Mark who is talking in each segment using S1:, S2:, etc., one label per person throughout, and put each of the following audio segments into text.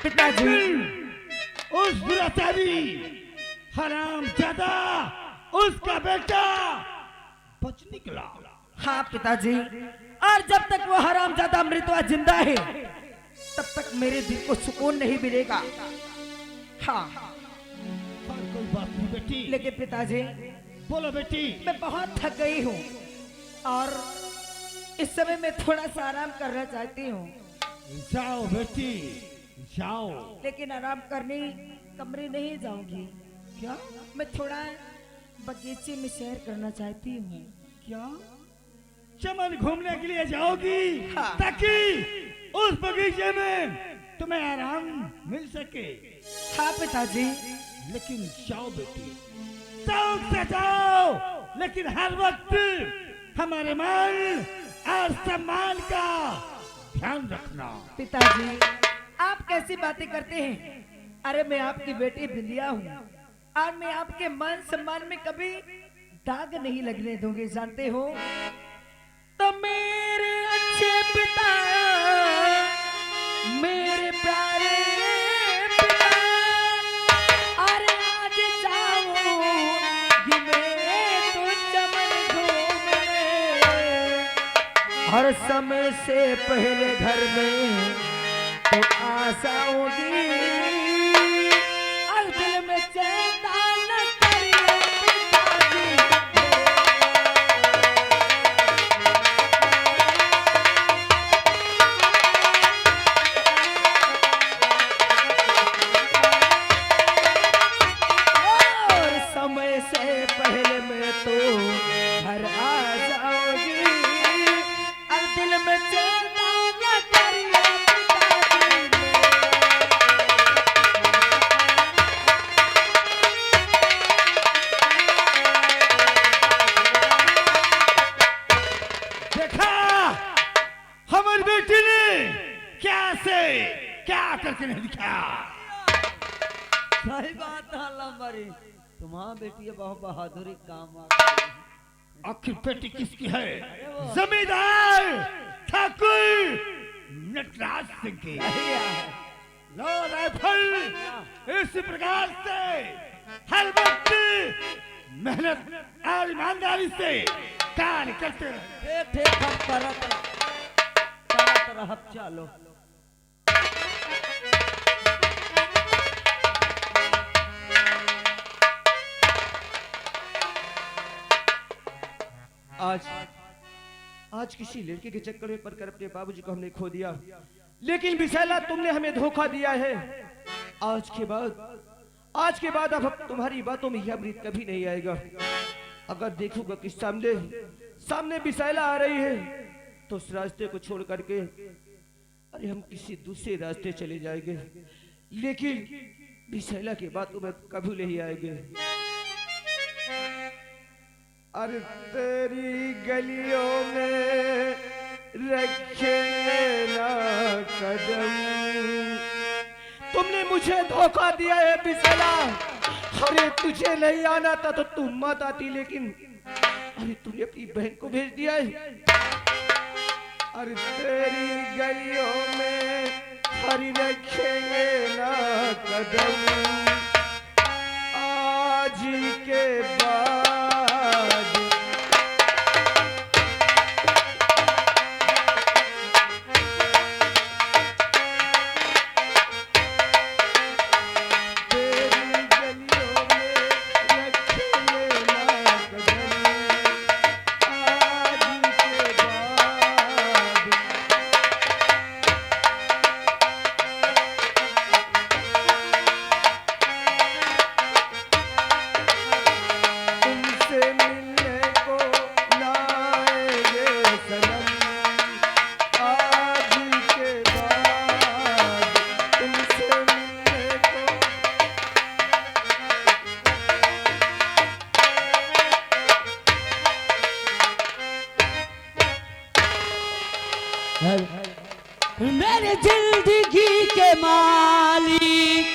S1: पिताजी।
S2: उस दुराचारी हरामजादा उसका बेटा बच निकला।
S1: हाँ पिताजी, और जब तक वो हरामजादा अमृतवा जिंदा है तब तक मेरे दिल को सुकून नहीं मिलेगा। हाँ
S2: और कोई बात नहीं बेटी।
S1: लेकिन पिताजी,
S2: बोलो बेटी।
S1: मैं बहुत थक गई हूँ और इस समय मैं थोड़ा सा आराम करना चाहती हूँ।
S2: जाओ बेटी जाओ।
S1: लेकिन आराम करने कमरे नहीं जाऊंगी।
S2: क्या
S1: मैं थोड़ा बगीचे में सैर करना चाहती हूँ।
S2: क्या चमन घूमने के लिए जाओगी?
S1: हाँ।
S2: ताकि उस बगीचे में तुम्हें आराम मिल सके।
S1: हाँ पिताजी।
S2: लेकिन जाओ बेटी, शौक से जाओ, लेकिन हर वक्त हमारे मान और सम्मान का ध्यान रखना।
S1: पिताजी, आप कैसी बातें करते हैं? अरे मैं आपकी बेटी बिंदिया हूँ और मैं आपके मान सम्मान में कभी दाग नहीं लगने दूंगी, जानते हो। तो मेरे अच्छे पिता, मेरे प्यारे पिता, अरे आज जाऊंगी मैं तो चमन घूमने, हर समय से पहले घर में तो आशा होगी, और दिल में चिंता न करिए पिताजी। और समय से पहले मैं तो घर आ जाऊंगी, और दिल में चिंता न करिए पिताजी।
S2: देखा हमारी बेटी ने क्या से क्या करके नहीं दिखाया।
S3: सही बात है लंबरी, तुम्हारा बेटी बहुत बहादुरी काम आ गई।
S2: आखिर बेटी किसकी है? जमींदार ठाकुर नटराज सिंह की। लो राइफल इसी प्रकार से हर वक्त मेहनत और ईमानदारी से कार्य करते रहे।
S3: ठीक ठीक हम करत रहब। चलो
S4: आज किसी लड़के के चक्कर में पड़कर अपने बाबूजी को हमने खो दिया, लेकिन विशाला तुमने हमें धोखा दिया है। आज के बाद अब तुम्हारी बातों में यह अमृत कभी नहीं आएगा। अगर देखूंगा कि सामने विशाला आ रही है तो उस रास्ते को छोड़ करके अरे हम किसी दूसरे रास्ते चले जाएंगे, लेकिन विशाला की बातों में कभी नहीं आएंगे। अरे तेरी गलियों में रखेंगे ना कदम, तुमने मुझे धोखा दिया है विशाला। अरे तुझे नहीं आना था तो तुम मत आती, लेकिन अरे तूने अपनी बहन को भेज दिया है। अरे तेरी गलियों में हरी रखेंगे ना कदम, आज के बाद
S3: मेरी जिंदगी के मालिक,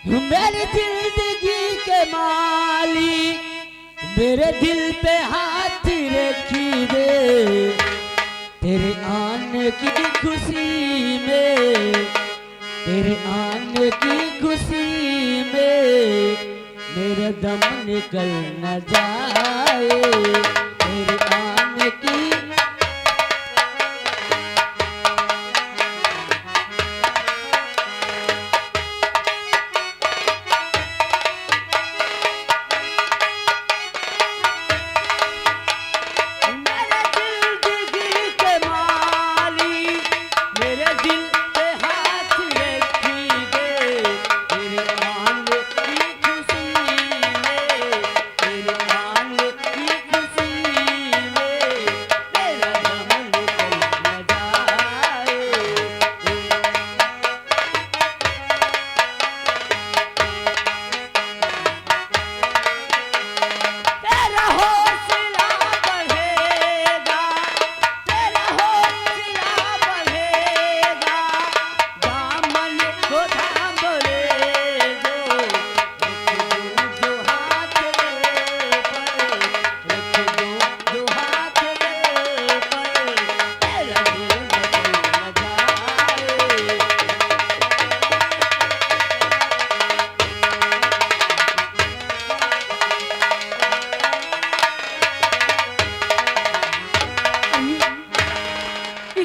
S3: मेरी जिंदगी के मालिक, मेरे दिल पे हाथ रखी दे, तेरे आने की खुशी में तेरे आने की खुशी में मेरा दम निकल न जाए, तेरे आने की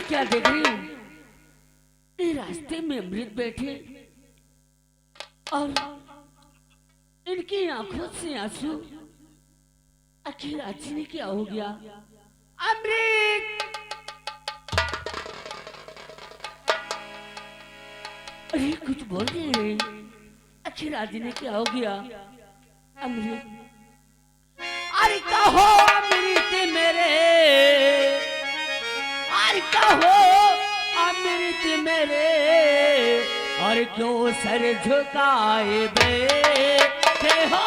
S3: क्या देख रही हूँ? ये रास्ते में अमृत बैठे और इनकी आंखों से आंसू। आखिर आज ने क्या हो गया? अमृत! अरे कुछ बोल रहे हैं। आखिर आज ने क्या हो गया? अमृत, अरे कहो अमृत मेरे, अरे कहो अमृत मेरे, और क्यों सर झुकाए बैठे हो?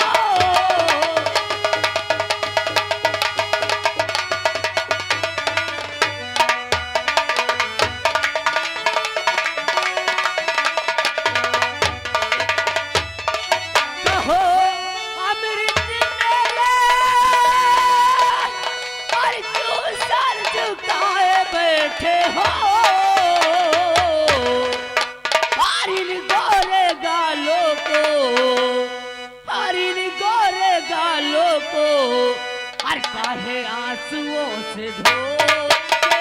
S3: कहो अमृत मेरे, और क्यों सर झुकाए बैठे हो? हरिन गोरे गालों को, हरिन गोरे गालों को, हर काहे आंसुओं से धोते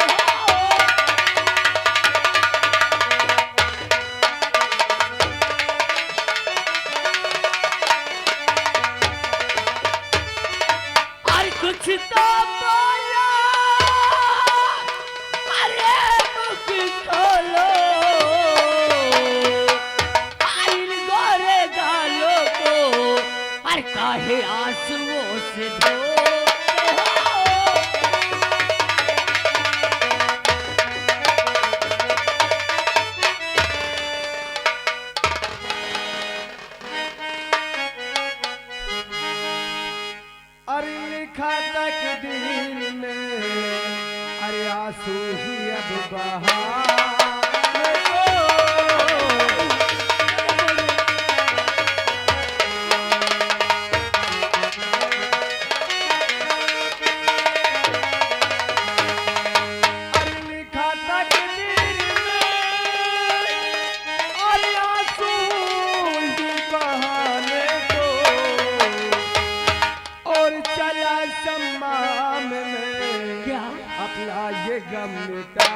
S3: हो? और कुछ तो बोलो, अरे मुख खोलो, इन गोरे गालों को हर काहे आंसुओं से धोते हो?
S4: अरे लिखा तकदीर में, अरे आंसू ही अब बहा।
S3: क्या?
S4: अपना ये गम मिटा।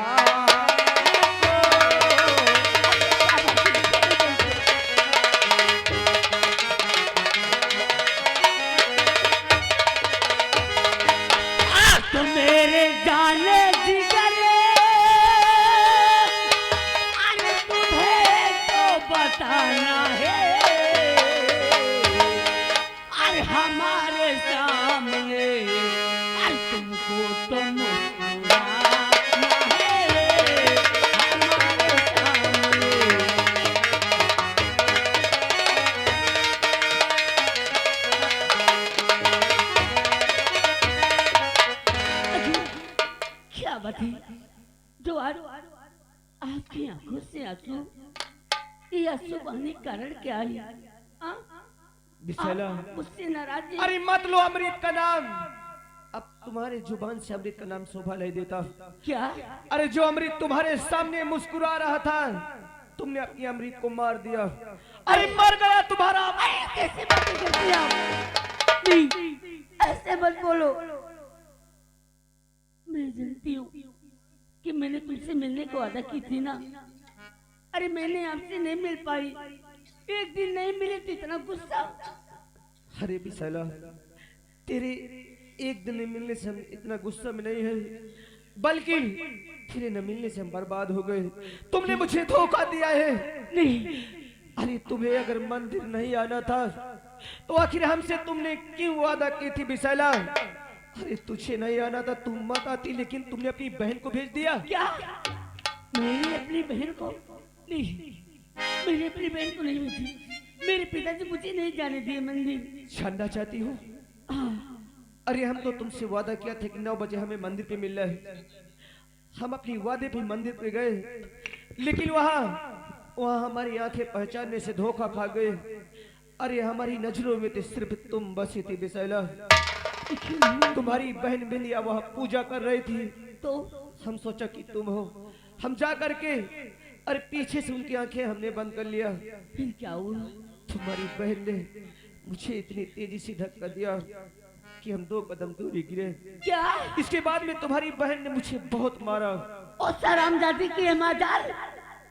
S3: तो मेरे जाने जिगरे, अरे तुम्हें तो बताना है, अरे हमारे सामने, अरे तुमको तो मुस्कुराना है हमारे सामने। क्या बात है जो आपकी आंखों से आंसू, ये आंसू बहने कारण क्या है?
S4: बिसला,
S3: आप मुझसे नाराज हैं?
S4: अरे मत लो अमृत का नाम। अब तुम्हारे जुबान से अमृत का नाम शोभा नहीं देता।
S3: क्या?
S4: अरे जो अमृत तुम्हारे सामने मुस्कुरा रहा था, तुमने अपनी अमृत को मार दिया।
S1: अरे मर गया तुम्हारा।
S3: कैसे बातें करते हैं आप? नहीं, ऐसे मत बोलो। मैं जानती हूँ कि मैंने तुमसे मिलने को वादा की थी ना। अरे मैंने आपसे नहीं मिल पाई, एक दिन नहीं मिले तो इतना गुस्सा।
S4: अरे विशाला, तेरे एक दिन न मिलने से हम इतना गुस्सा में नहीं है, बल्कि तेरे न मिलने से हम बर्बाद हो गए। तुमने मुझे धोखा दिया है।
S3: नहीं,
S4: अरे तुम्हें अगर मंदिर नहीं आना था तो आखिर हमसे तुमने क्यों वादा की थी विशाला? अरे तुझे नहीं आना था, तुम मत आती, लेकिन तुमने अपनी बहन को भेज दिया।
S3: क्या मैंने अपनी बहन को? नहीं, मैंने अपनी बहन को नहीं भेजी। मेरे पिताजी मुझे नहीं जाने दिए मंदिर।
S4: जानना चाहती हो?
S3: हाँ,
S4: अरे हम तो तुमसे वादा किया था कि 9 बजे हमें मंदिर पे मिलना है। हम अपनी वादे पे मंदिर पे गए, लेकिन वहाँ हमारी आंखें पहचानने से धोखा खा गए। अरे हमारी नजरों में तो सिर्फ तुम बसी थी विशाला। तुम्हारी बहन बिंदिया वहाँ पूजा कर रही थी,
S3: तो
S4: हम सोचा कि तुम हो। हम जा करके अरे पीछे से उनकी आंखें हमने बंद कर लिया।
S3: फिर क्या हुआ?
S4: तुम्हारी बहन ने मुझे इतनी तेजी से धक्का दिया कि हम 2 कदम दूरी गिरे।
S3: क्या?
S4: इसके बाद में तुम्हारी बहन ने मुझे बहुत मारा।
S3: ओ हरामजादी की हिमाचाल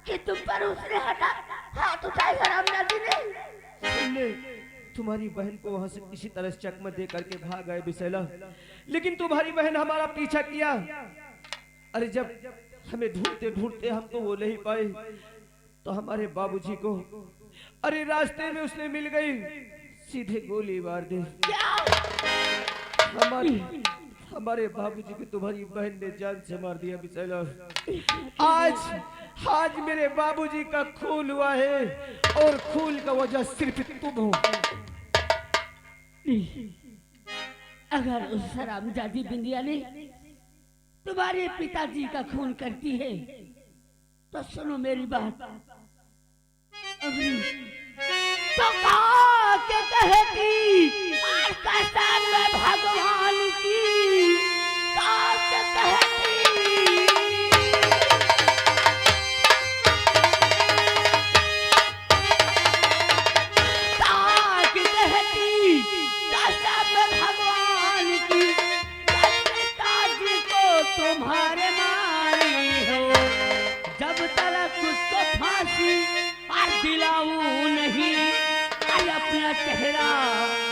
S3: कि तुम पर उसने हाथ उठाए हरामजादी ने।
S4: तुमने तुम्हारी बहन को वहां से किसी तरह चकमा दे करके भाग गए विशाला, लेकिन तुम्हारी बहन हमारा पीछा किया। अरे जब हमें ढूंढते ढूंढते हम तो वो नहीं पाए, तो हमारे बाबूजी को अरे रास्ते में उसने मिल गई, सीधे गोली मार दी। हमारे बाबूजी को तुम्हारी बहन ने जान से मार दिया विशाला। आज मेरे बाबूजी का खून हुआ है, और खून का वजह सिर्फ तुम हो।
S3: अगर उस हरामजादी बिंदिया ने तुम्हारे पिताजी का खून करती है तो सुनो मेरी बात। अभी तो कहा के कहती और कसम में भगवान की कहा के कहती। तुम्हारे मानी हो जब तक उसको फांसी और दिलाऊं नहीं, अरे अपना चेहरा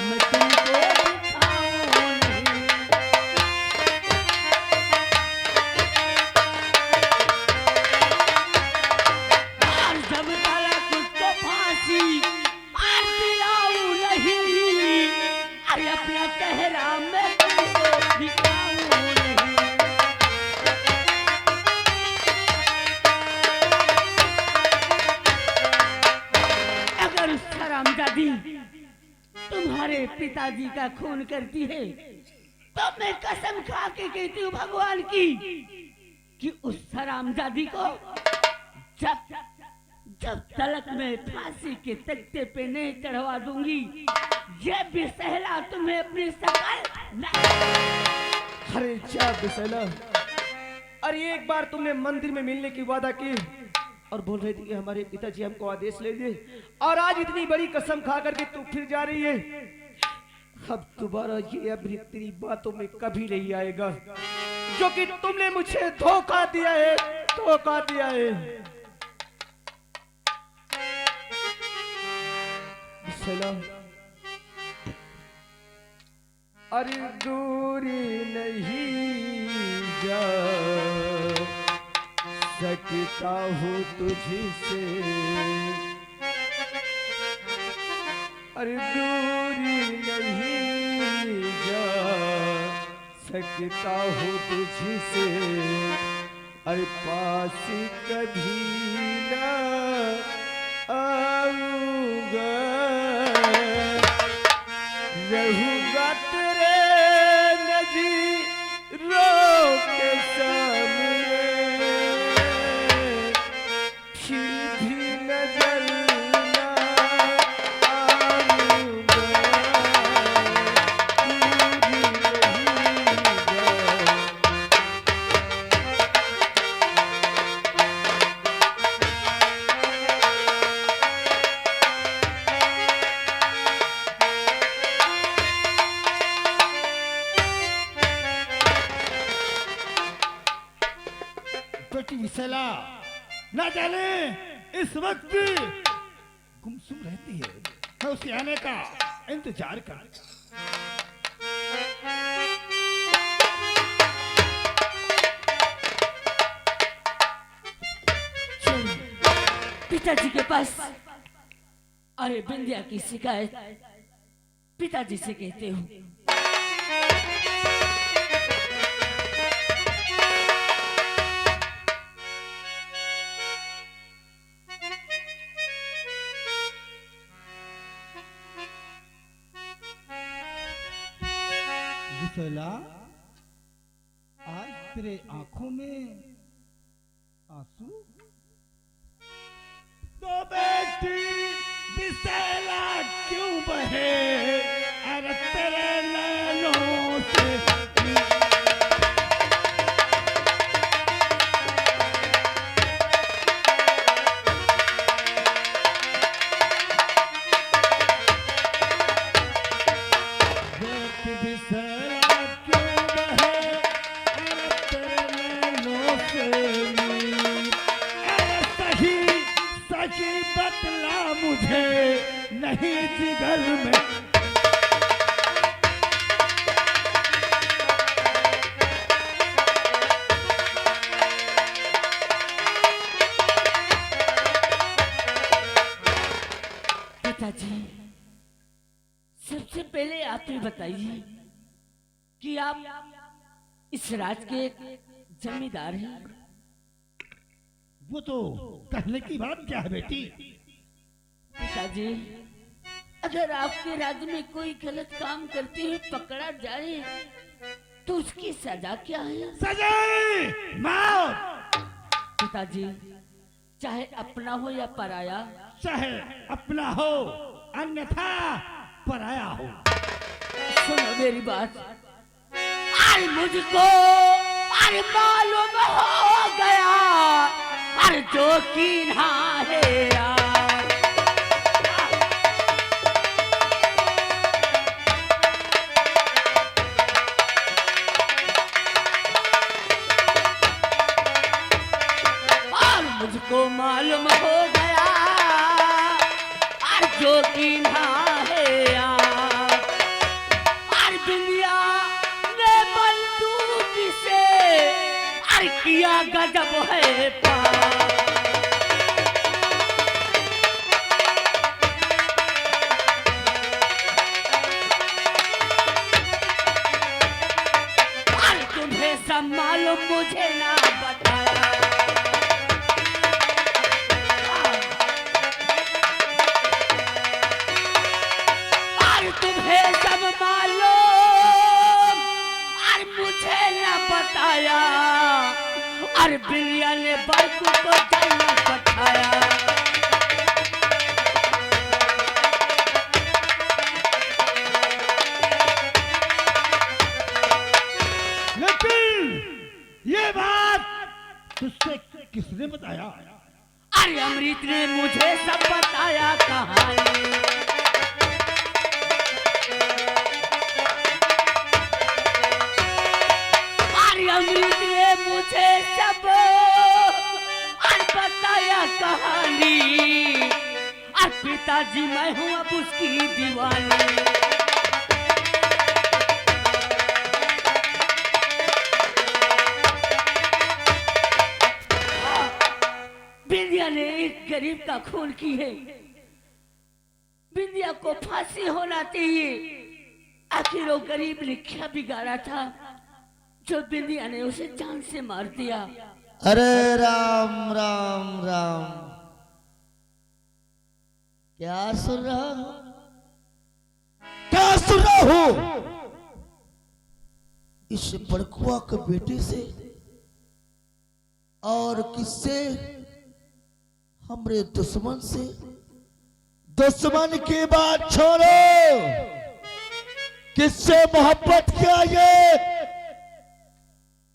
S3: मैं तुमको दिखाऊं नहीं। और जब तक उसको फांसी और दिलाऊं नहीं, अरे अपना चेहरा मैं तुमको दिखाऊं नहीं। हरामजादी तुम्हारे पिताजी का खून करती है तो मैं कसम खा के कहती हूँ भगवान की कि उस हरामजादी को जब तलक मैं फांसी के तख्ते पे नहीं चढ़वा दूंगी, ये विशाला तुम्हें अपनी शकल
S4: अरे क्या विशाला, अरे एक बार तुमने मंदिर में मिलने की वादा की और बोल रही थी कि हमारे पिताजी हमको आदेश ले दे, और आज इतनी बड़ी कसम खा करके तू फिर जा रही है। अब दोबारा ये अमृत तेरी बातों में कभी नहीं आएगा, जो कि तुमने मुझे धोखा दिया है, धोखा दिया है। सलाम। अरे दूरी नहीं जा सकता हूँ तुझसे, अरे दूरी नहीं जा सकता हूँ तुझसे, अरे पास कभी ना आऊंगा, रहूंगा तेरे नज़रों के सामने,
S2: बेटी विशैला ना जाने इस वक्त गुमसुम रहती है। मैं उसके आने का इंतजार कर।
S3: पिताजी के पास। अरे बिंदिया की शिकायत पिताजी से कहते हो।
S2: विशैला, आज तेरे आंखों में आंसू? तो बेटी विशैला क्यों बहे अरे तेरे नैनों से? बेटी विशैला क्यों बहे अरे तेरे नैनों से? अरे सही सही बतला मुझे, नहीं जिगर में
S3: पिताजी, सबसे पहले आप ही बताइए कि आप इस राज के जमींदार हैं।
S2: वो तो कहने की बात क्या है बेटी?
S3: पिताजी, अगर आपके राज्य में कोई गलत काम करते हुए पकड़ा जाए तो उसकी सजा क्या है?
S2: सजा मौत।
S3: पिताजी, चाहे अपना हो या पराया।
S2: चाहे अपना हो अन्यथा पराया हो।
S3: सुनो मेरी बात। अरे मुझको अरे मालूम हो गया अरे जो कीन्हा है यार। और मुझको मालूम हो गया और जो कीन्हा है यार। और बिंदिया ने बंदूक से और किया गजब है पार। और तुम्हें सब मालूम मुझे ना बताया। और तुम्हें सब मालूम और मुझे ना बताया। और बिल्लिया ने बरकू को जन्म पठाया।
S2: लेकिन ये बात तुझसे किसने बताया?
S3: अरे अमृत ने मुझे सब बताया कहानी। अरे अमृत ने मुझे सब बताया कहानी। और पिताजी मैं हूँ अब उसकी दीवानी। बिंदिया ने एक गरीब का खून की है। बिंदिया को फांसी होना चाहिए। आखिर वो गरीब ने क्या बिगाड़ा था जो बिंदिया ने उसे जान से मार दिया?
S5: अरे राम राम राम, क्या सुन रहा हूं? क्या सुन रहा हूं? इस बड़कुआ के बेटे से और किससे? हमरे दुश्मन से। दुश्मन की बात छोड़ो, किससे मोहब्बत किया ये?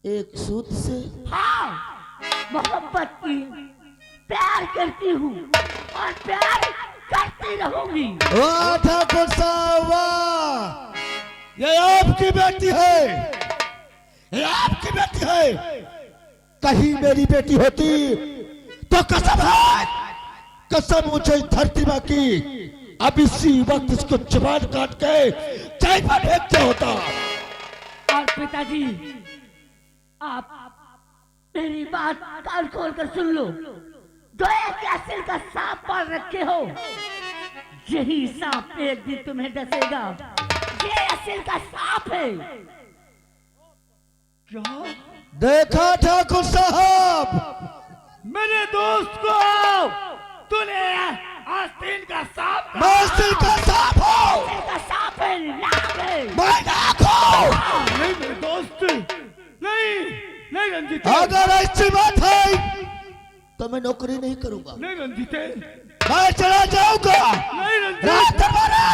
S5: एक सूद से।
S3: हाँ, मोहब्बत की प्यार करती हूँ और प्यार करती रहूंगी।
S5: वाह ठाकुर साहब वाह, ये आपकी बेटी है, ये आपकी बेटी है। कहीं मेरी बेटी होती तो कसम है, कसम मुझे इस धरती माँ की, अब इसी वक्त इसको जुबान काट के जेल में भेजते होता।
S3: और पिताजी, आप मेरी बात कान खोल कर सुन लो। जो एक असिल का सांप पाल रखे हो, यही सांप एक दिन तुम्हें डसेगा। ये असिल का सांप है।
S2: क्या?
S5: देखा ठाकुर साहब,
S2: मेरे दोस्त को तूने आस्तीन का सांप
S5: मैं असिल का सांप हूँ,
S3: असिल का सांप है, नाग है।
S5: मैं नाग हूँ।
S2: नहीं मेरे दोस्त, नहीं नहीं रंजीत,
S5: अगर ऐसी बात है तो मैं नौकरी नहीं करूंगा,
S2: नहीं रंजीत,
S5: मैं चला जाऊंगा।
S2: नहीं रंजीत।
S5: रात दरबारे,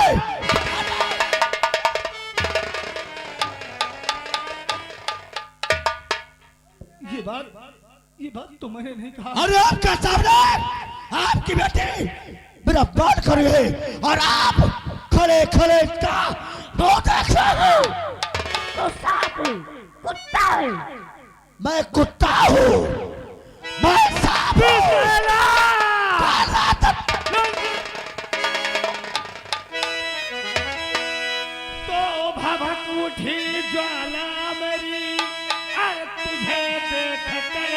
S2: ये बात तो मैंने नहीं कहा।
S5: अरे आपके सामने आपकी बेटी मेरा बात कर रही है और आप खड़े खड़े इसका मुंह देख रहे हो।
S3: तो सांप है, कुत्ता है।
S5: मैं कुत्ता हूँ, मैं सांप हूँ।
S2: तो भभक उठी ज्वाला मेरी, अरे तुझे देख कर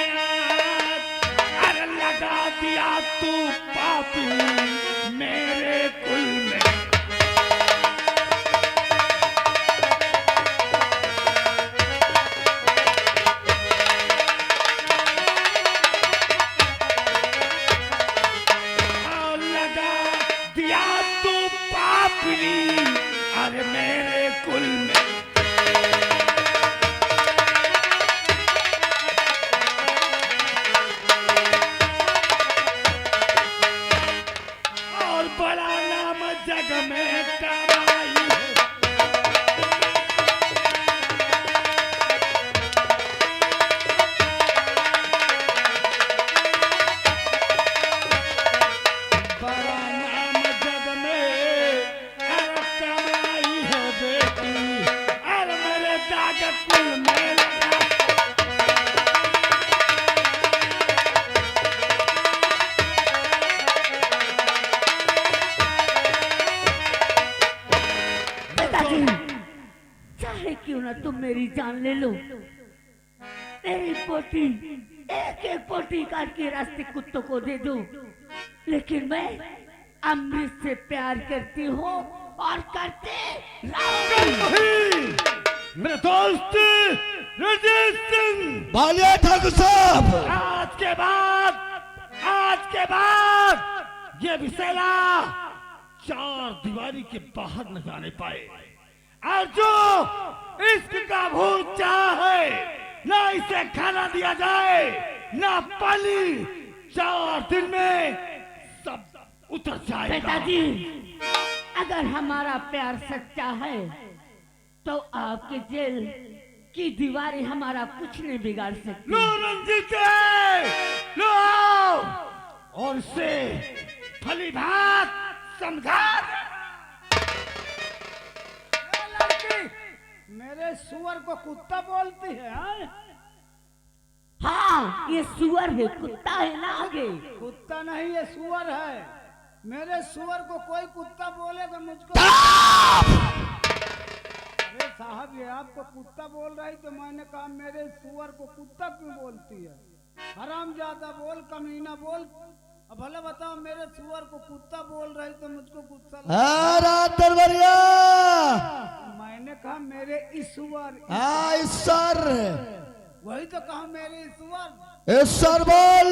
S2: अरे लगा दिया तू पापी मेरे कुल में। लगा दिया तू पापी अरे मेरे कुल में। और बड़ा नाम जग में कमाई है। बड़ा नाम जग में अरे कमाई है बेटी, अरे मेरे दाग कुल में लगा।
S3: पिताजी, चाहे क्यों ना तुम मेरी जान ले लो, मेरी पोटी एक एक पोटी काट के रास्ते कुत्तों को दे दो, लेकिन मैं अमृत से प्यार करती हूँ और करते रहूंगी।
S2: मेरे दोस्त रंजीत सिंह,
S5: बालिया ठाकुर साहब,
S2: आज के बाद ये विशेला चार दीवारी के बाहर न जाने पाए। और जो इश्क का भूत चाहे, ना इसे खाना दिया जाए ना पानी, 4 दिन में सब उतर जाएगा।
S3: पिताजी, अगर हमारा प्यार सच्चा है तो आपके जेल की दीवारें हमारा कुछ नहीं बिगाड़ सकती।
S2: लो रंजीत, लो आओ और से फली भात समझा।
S1: मेरे सुअर को कुत्ता बोलती है हाँ?
S3: हाँ, ये सुअर है, कुत्ता है ना आगे।
S1: कुत्ता नहीं, ये सुअर है। मेरे सुअर को कोई कुत्ता बोलेगा मुझको। अरे साहब, ये आपको कुत्ता बोल रही तो मैंने कहा मेरे सुअर को कुत्ता क्यों बोलती है? हरामजादा बोल, कमीना बोल। अब भले बताओ, मेरे सुअर को कुत्ता बोल रही तो मुझको गुस्सा लगा।
S5: रात दरबारिया,
S1: मैंने कहा मेरे ईश्वर,
S5: ईश्वर,
S1: वही तो कहा मेरे ईश्वर।
S5: ईश्वर बोल।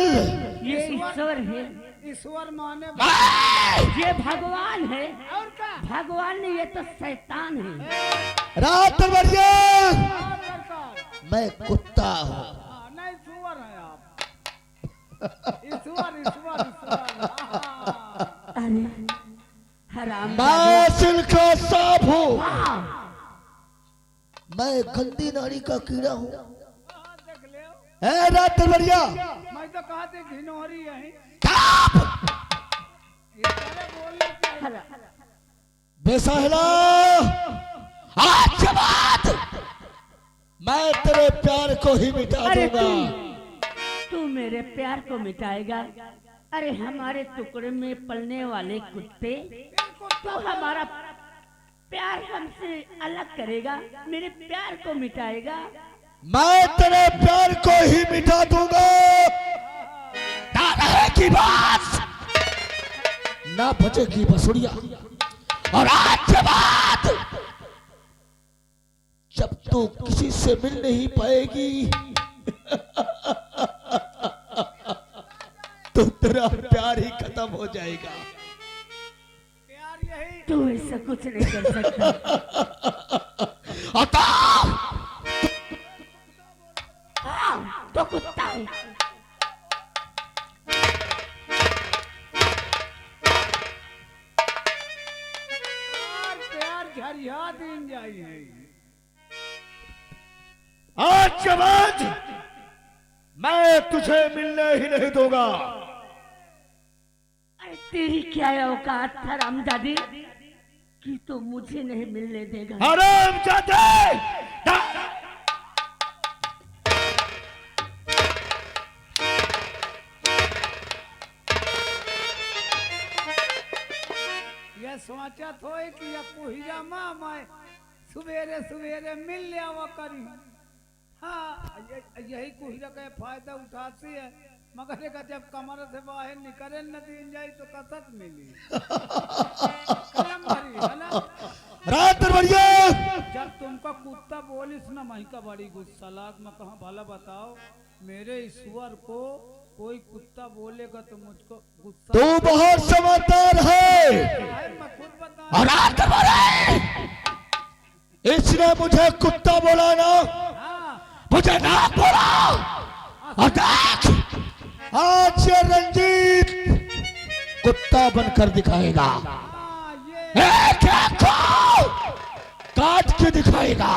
S3: ये ईश्वर है,
S1: ईश्वर माने
S3: ये भगवान है।
S1: और क्या?
S3: भगवान नहीं, ये तो शैतान है।
S5: रात दरबारिया,
S1: सरकार,
S5: मैं कुत्ता हूँ।
S1: नहीं सुअर है आप। ईश्वर ईश्वर ईश्वर।
S3: अरे हराम।
S5: मैं सिल का सांप हूँ,
S3: हाँ,
S5: मैं गंदी नारी का कीड़ा हूँ।
S1: देख ले,
S5: है रात दरबारिया,
S1: मैं तो कहा थी घिनौरी है। बोलना चाहिए।
S3: हराम।
S5: बेसहला, आज के बाद मैं तेरे प्यार को ही मिटा
S3: अरे
S5: दूंगा।
S3: मेरे प्यार को मिटाएगा। अरे हमारे टुकड़े में पलने वाले कुत्ते, तो हमारा प्यार हमसे अलग करेगा, मेरे प्यार को मिटाएगा।
S5: मैं तेरे प्यार को ही मिटा दूंगा। ना रहेगी बात, ना बचेगी बसुड़िया। और आज के बाद जब तू किसी से मिल नहीं पाएगी तो तेरा प्यार ही खत्म हो जाएगा।
S3: तू ऐसा कुछ नहीं कर सकता।
S5: अता
S3: हाँ, तो कुत्ता है।
S2: प्यार झरिया दिन जाइए। आज के बाद मैं तुझे मिलने ही नहीं दूंगा।
S3: अरे तेरी क्या औकात हरामजादी कि तो मुझे नहीं मिलने देगा।
S2: हरामजादे!
S6: यह सोचा थो कि यह कोहिरा माँ मैं सवेरे सवेरे मिल लिया करी। हाँ, यही कोहिरा का फायदा उठाती है, मगर एक जब कमर से बाहर निकले न दिन जाए तो कसत मिली। है ना?
S5: रात बढ़िया।
S6: जब तुमका कुत्ता बोलिस ना मही का बड़ी गुस्सा लाग, मैं कहा भला बताओ मेरे ईश्वर को कोई कुत्ता बोलेगा तो मुझको गुस्सा।
S5: तू बहुत समझदार है।
S6: मैं खुद बता।
S5: और रात बढ़े इसने मुझे कुत्ता बोला ना, मुझे ना बोला। और देख आज ये रंजीत कुत्ता बनकर दिखाएगा। एक एक को काट के दिखाएगा।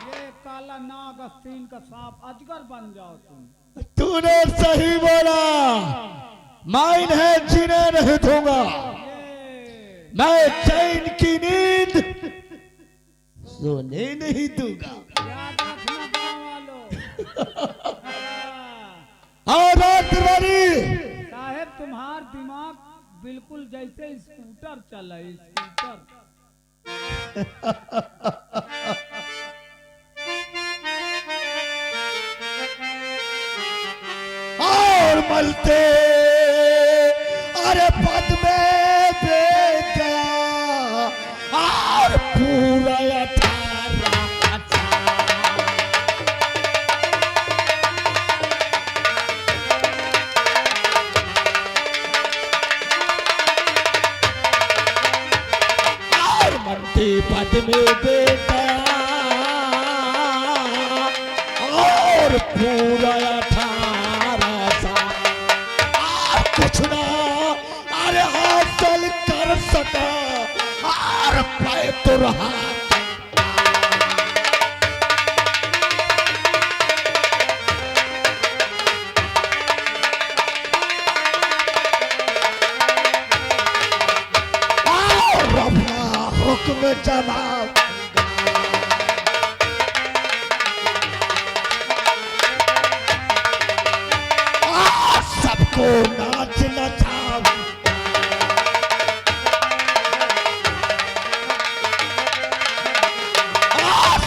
S6: ये काला नाग आस्तीन का सांप अजगर बन जाओ तुम।
S5: तूने सही बोला। माइन है जीने नहीं दूंगा। मैं चैन की नींद सोने नहीं दूंगा।
S6: याद रखना गाँव वालों।
S5: और रात वाली
S6: साहेब तुम्हार दिमाग बिल्कुल जैसे स्कूटर चला है, स्कूटर।
S5: और मलते अरे पद में बेच गया और पूरा 18 और मलते पद में बेच गया और पूरा 18 साल और कुछ ना अरे हासिल कर सका और पाए तो रहा। और अपना हुक्म जवाब सबको नाच नचाओ।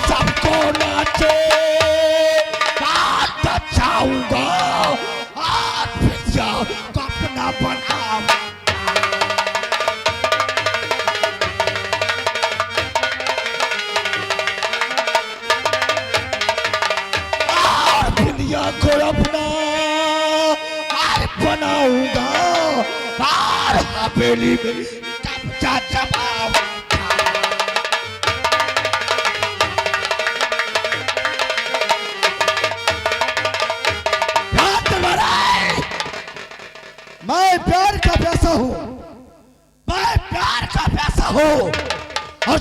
S5: सबको नाचे नाच नचाऊंगा और फिर को अपना बनाओ। और दुनिया को अपना बनाऊंगा और हवेली में कब्जा जमाऊंगा। मैं प्यार का प्यासा हूँ, मैं प्यार का प्यासा हूँ। और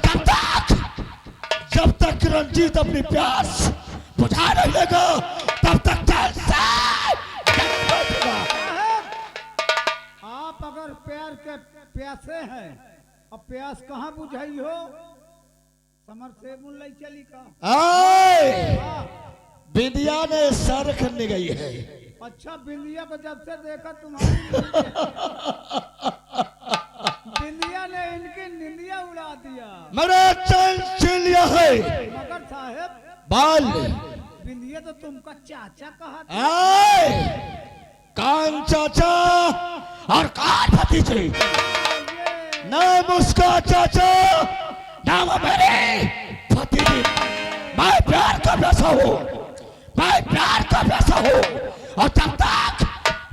S5: जब तक रंजीत अपनी प्यास बुझा नहीं लेगा तब तक
S6: आप अगर प्यार के प्यासे हैं, अब प्यास कहाँ बुझाई हो? समर से मुल्लाई चली का
S5: बिंदिया ने सर करने गई है।
S6: अच्छा बिंदिया को जब से देखा तुम्हारी बिंदिया ने इनकी निंदिया उड़ा दिया।
S5: मेरा चैन छीन लिया है।
S6: मगर साहब
S5: बाल
S6: बिंदिया तो तुमका चाचा कहा था।
S5: आए कान चाचा और कान भतीजे, नाम उसका चाचा, नाम मेरे भतीजे। मैं प्यार का प्यासा हूँ, मैं प्यार का प्यासा हूँ, और जब तक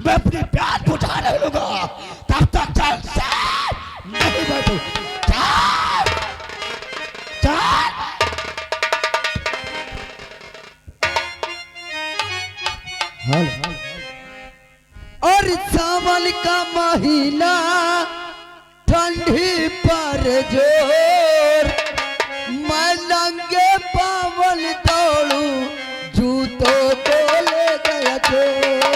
S5: मैं अपनी प्यार बुझा नहीं लूंगा तब तक चल से नहीं बैठू। चल चल
S7: और सावन का महीना ठंडी पर जोर, मैं नंगे पावन दौड़ू जूतों को ले गया चोर।